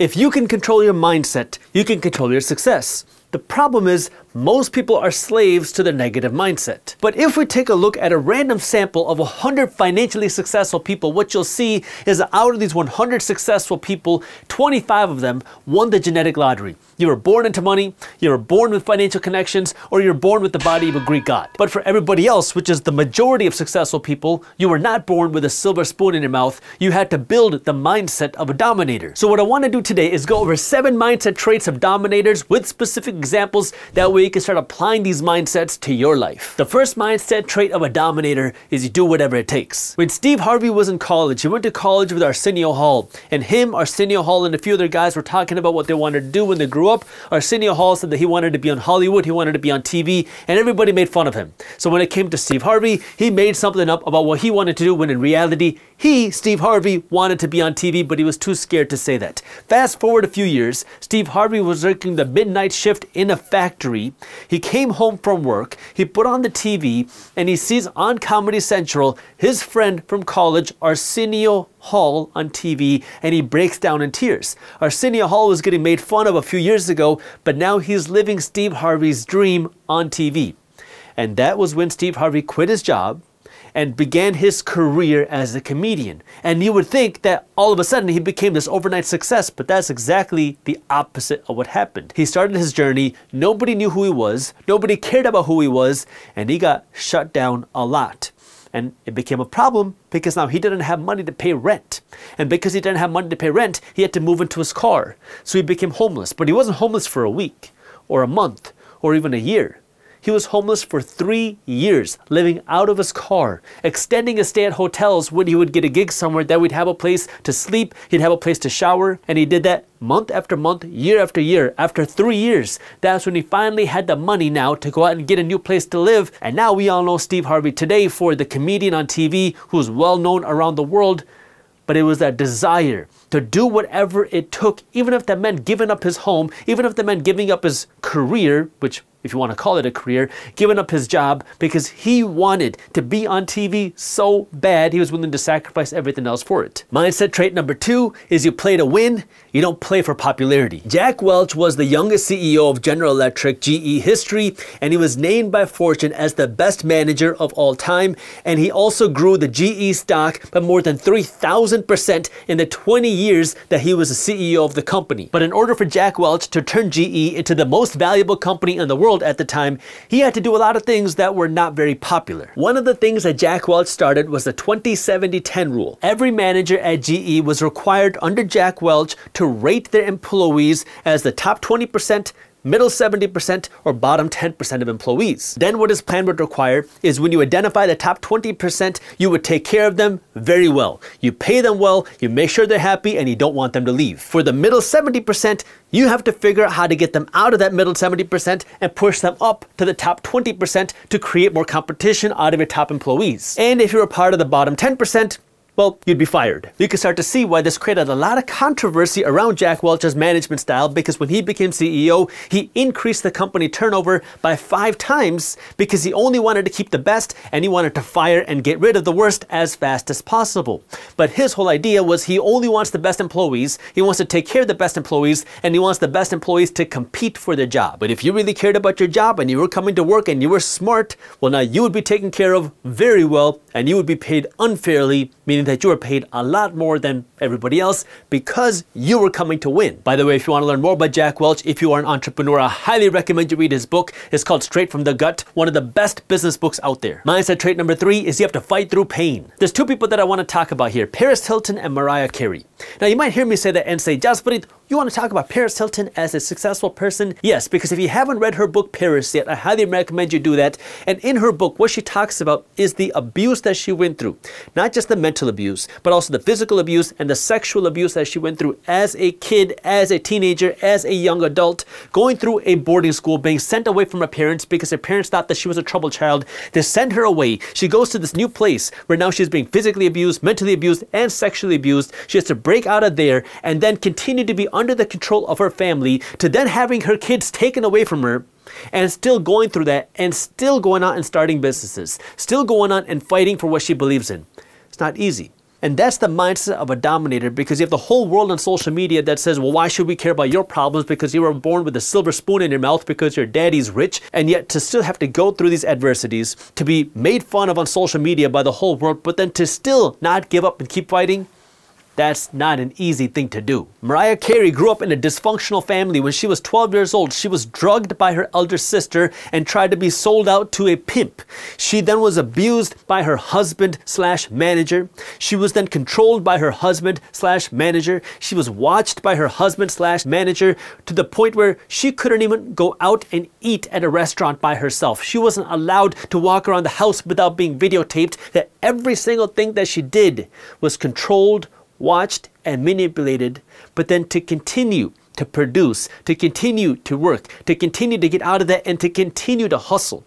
If you can control your mindset, you can control your success. The problem is, most people are slaves to their negative mindset. But if we take a look at a random sample of 100 financially successful people, what you'll see is that out of these 100 successful people, 25 of them won the genetic lottery. You were born into money, you were born with financial connections, or you're born with the body of a Greek god. But for everybody else, which is the majority of successful people, you were not born with a silver spoon in your mouth. You had to build the mindset of a dominator. So what I want to do today is go over 7 mindset traits of dominators with specific examples. That way you can start applying these mindsets to your life. The first mindset trait of a dominator is you do whatever it takes. When Steve Harvey was in college, he went to college with Arsenio Hall. And him, Arsenio Hall, and a few other guys were talking about what they wanted to do when they grew up. Arsenio Hall said that he wanted to be on Hollywood, he wanted to be on TV, and everybody made fun of him. So when it came to Steve Harvey, he made something up about what he wanted to do, when in reality, he, Steve Harvey, wanted to be on TV, but he was too scared to say that. Fast forward a few years, Steve Harvey was working the midnight shift in a factory. He came home from work, he put on the TV, and he sees on Comedy Central his friend from college, Arsenio Hall, on TV, and he breaks down in tears. Arsenio Hall was getting made fun of a few years ago, but now he's living Steve Harvey's dream on TV. And that was when Steve Harvey quit his job and began his career as a comedian. And you would think that all of a sudden he became this overnight success, but that's exactly the opposite of what happened. He started his journey, nobody knew who he was, nobody cared about who he was, and he got shut down a lot. And it became a problem because now he didn't have money to pay rent. And because he didn't have money to pay rent, he had to move into his car. So he became homeless. But he wasn't homeless for a week or a month or even a year. He was homeless for 3 years, living out of his car, extending his stay at hotels when he would get a gig somewhere that we'd have a place to sleep, he'd have a place to shower, and he did that month after month, year after year. After 3 years, that's when he finally had the money now to go out and get a new place to live. And now we all know Steve Harvey today for the comedian on TV who's well known around the world. But it was that desire to do whatever it took, even if that meant giving up his home, even if that meant giving up his career, which, if you want to call it a career, giving up his job, because he wanted to be on TV so bad, he was willing to sacrifice everything else for it. Mindset trait number 2 is you play to win, you don't play for popularity. Jack Welch was the youngest CEO of General Electric GE history, and he was named by Fortune as the best manager of all time, and he also grew the GE stock by more than 3,000% in the 20 years that he was the CEO of the company. But in order for Jack Welch to turn GE into the most valuable company in the world at the time, he had to do a lot of things that were not very popular. One of the things that Jack Welch started was the 20-70-10 rule. Every manager at GE was required under Jack Welch to rate their employees as the top 20%, middle 70%, or bottom 10% of employees. Then what his plan would require is when you identify the top 20%, you would take care of them very well. You pay them well, you make sure they're happy, and you don't want them to leave. For the middle 70%, you have to figure out how to get them out of that middle 70% and push them up to the top 20% to create more competition out of your top employees. And if you're a part of the bottom 10%, well, you'd be fired. You can start to see why this created a lot of controversy around Jack Welch's management style, because when he became CEO, he increased the company turnover by 5 times because he only wanted to keep the best and he wanted to fire and get rid of the worst as fast as possible. But his whole idea was he only wants the best employees, he wants to take care of the best employees, and he wants the best employees to compete for their job. But if you really cared about your job and you were coming to work and you were smart, well, now you would be taken care of very well and you would be paid unfairly, meaning that you were paid a lot more than everybody else because you were coming to win. By the way, if you want to learn more about Jack Welch, if you are an entrepreneur, I highly recommend you read his book. It's called Straight from the Gut, one of the best business books out there. Mindset trait number 3 is you have to fight through pain. There's 2 people that I want to talk about here, Paris Hilton and Mariah Carey. Now you might hear me say that and say, Jaspreet, you want to talk about Paris Hilton as a successful person? Yes, because if you haven't read her book Paris yet, I highly recommend you do that. And in her book, what she talks about is the abuse that she went through. Not just the mental abuse, but also the physical abuse and the sexual abuse that she went through as a kid, as a teenager, as a young adult, going through a boarding school, being sent away from her parents because her parents thought that she was a troubled child. They send her away. She goes to this new place where now she's being physically abused, mentally abused, and sexually abused. She has to break out of there and then continue to be under the control of her family, to then having her kids taken away from her, and still going through that and still going out and starting businesses, still going on and fighting for what she believes in. It's not easy. And that's the mindset of a dominator, because you have the whole world on social media that says, well, why should we care about your problems because you were born with a silver spoon in your mouth because your daddy's rich? And yet to still have to go through these adversities, to be made fun of on social media by the whole world, but then to still not give up and keep fighting, that's not an easy thing to do. Mariah Carey grew up in a dysfunctional family. When she was 12 years old, she was drugged by her elder sister and tried to be sold out to a pimp. She then was abused by her husband/manager. She was then controlled by her husband/manager. She was watched by her husband/manager to the point where she couldn't even go out and eat at a restaurant by herself. She wasn't allowed to walk around the house without being videotaped. That every single thing that she did was controlled, watched, and manipulated, but then to continue to produce, to continue to work, to continue to get out of that, and to continue to hustle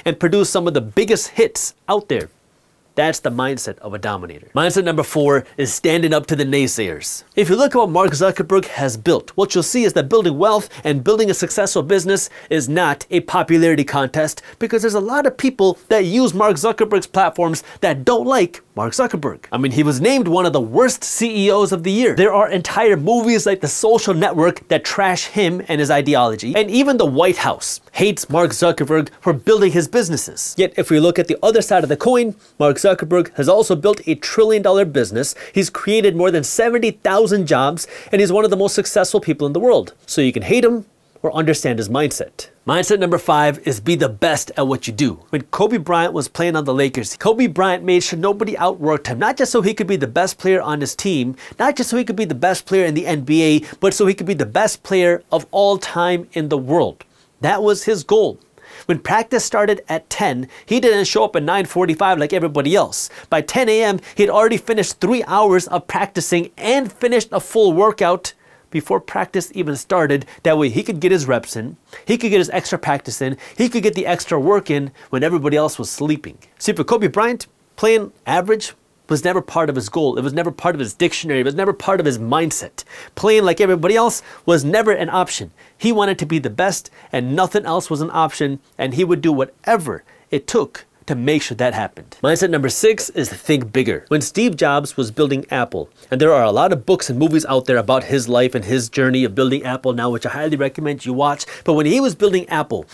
and produce some of the biggest hits out there. That's the mindset of a dominator. Mindset number 4 is standing up to the naysayers. If you look at what Mark Zuckerberg has built, what you'll see is that building wealth and building a successful business is not a popularity contest, because there's a lot of people that use Mark Zuckerberg's platforms that don't like Mark Zuckerberg. I mean, he was named one of the worst CEOs of the year. There are entire movies like The Social Network that trash him and his ideology, and even the White House hates Mark Zuckerberg for building his businesses. Yet if we look at the other side of the coin, Mark Zuckerberg has also built a $1 trillion business. He's created more than 70,000 jobs, and he's one of the most successful people in the world. So you can hate him or understand his mindset. Mindset number 5 is be the best at what you do. When Kobe Bryant was playing on the Lakers, Kobe Bryant made sure nobody outworked him, not just so he could be the best player on his team, not just so he could be the best player in the NBA, but so he could be the best player of all time in the world. That was his goal. When practice started at 10, he didn't show up at 9:45 like everybody else. By 10 a.m., he had already finished 3 hours of practicing and finished a full workout before practice even started. That way he could get his reps in, he could get his extra practice in, he could get the extra work in when everybody else was sleeping. See, for Kobe Bryant, playing average was never part of his goal. It was never part of his dictionary. It was never part of his mindset. Playing like everybody else was never an option. He wanted to be the best, and nothing else was an option, and he would do whatever it took to make sure that happened. Mindset number 6 is think bigger. When Steve Jobs was building Apple, and there are a lot of books and movies out there about his life and his journey of building Apple now, which I highly recommend you watch, but when he was building Apple,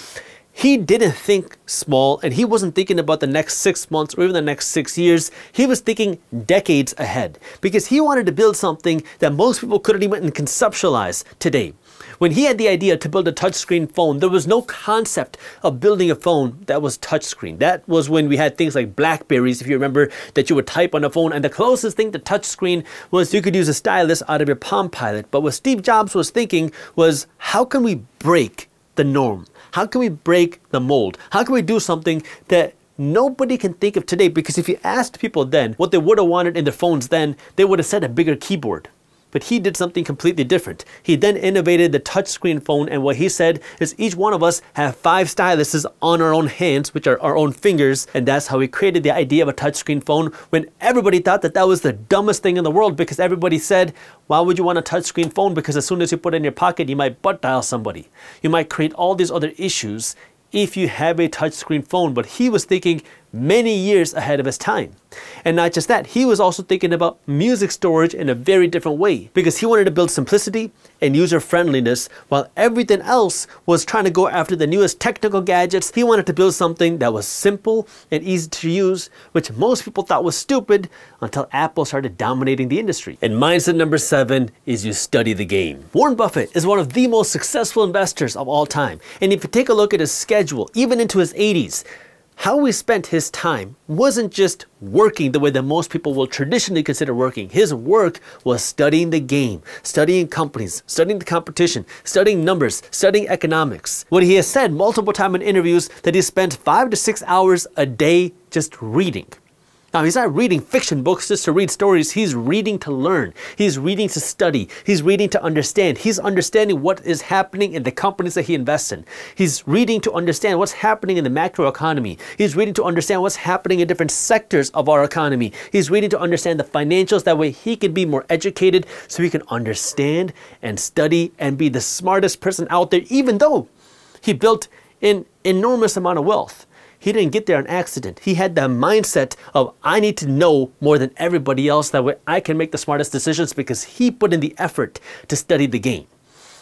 he didn't think small, and he wasn't thinking about the next 6 months or even the next 6 years. He was thinking decades ahead, because he wanted to build something that most people couldn't even conceptualize today. When he had the idea to build a touchscreen phone, there was no concept of building a phone that was touchscreen. That was when we had things like Blackberries, if you remember, that you would type on a phone, and the closest thing to touchscreen was you could use a stylus out of your Palm Pilot. But what Steve Jobs was thinking was, how can we break the norm? How can we break the mold? How can we do something that nobody can think of today? Because if you asked people then what they would have wanted in their phones then, they would have said a bigger keyboard. But he did something completely different. He then innovated the touchscreen phone, and what he said is each one of us have 5 styluses on our own hands, which are our own fingers, and that's how he created the idea of a touchscreen phone, when everybody thought that that was the dumbest thing in the world, because everybody said, why would you want a touchscreen phone? Because as soon as you put it in your pocket, you might butt dial somebody. You might create all these other issues if you have a touchscreen phone. But he was thinking many years ahead of his time. And not just that, he was also thinking about music storage in a very different way, because he wanted to build simplicity and user friendliness, while everything else was trying to go after the newest technical gadgets. He wanted to build something that was simple and easy to use, which most people thought was stupid until Apple started dominating the industry. And mindset number 7 is you study the game. Warren Buffett is one of the most successful investors of all time. And if you take a look at his schedule, even into his 80s, how he spent his time wasn't just working the way that most people will traditionally consider working. His work was studying the game, studying companies, studying the competition, studying numbers, studying economics. What he has said multiple times in interviews, that he spent 5 to 6 hours a day just reading. Now, he's not reading fiction books just to read stories. He's reading to learn. He's reading to study. He's reading to understand. He's understanding what is happening in the companies that he invests in. He's reading to understand what's happening in the macro economy. He's reading to understand what's happening in different sectors of our economy. He's reading to understand the financials. That way he can be more educated, so he can understand and study and be the smartest person out there, even though he built an enormous amount of wealth. He didn't get there on accident. He had the mindset of, I need to know more than everybody else. That way I can make the smartest decisions, because he put in the effort to study the game.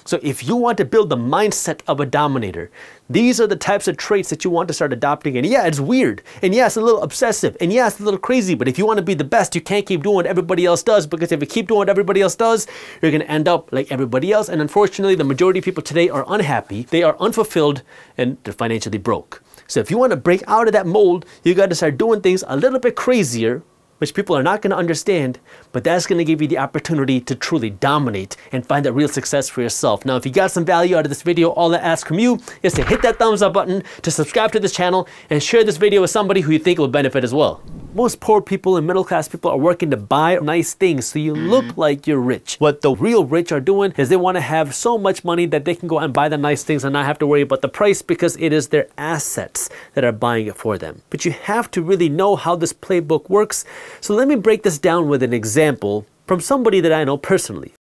So if you want to build the mindset of a dominator, these are the types of traits that you want to start adopting. And yeah, it's weird. And yeah, it's a little obsessive. And yeah, it's a little crazy. But if you want to be the best, you can't keep doing what everybody else does, because if you keep doing what everybody else does, you're going to end up like everybody else. And unfortunately, the majority of people today are unhappy. They are unfulfilled, and they're financially broke. So if you want to break out of that mold, you got to start doing things a little bit crazier, which people are not going to understand, but that's going to give you the opportunity to truly dominate and find that real success for yourself. Now, if you got some value out of this video, all I ask from you is to hit that thumbs up button, to subscribe to this channel, and share this video with somebody who you think will benefit as well. Most poor people and middle class people are working to buy nice things so you look like you're rich. What the real rich are doing is they want to have so much money that they can go and buy the nice things and not have to worry about the price, because it is their assets that are buying it for them. But you have to really know how this playbook works. So let me break this down with an example from somebody that I know personally.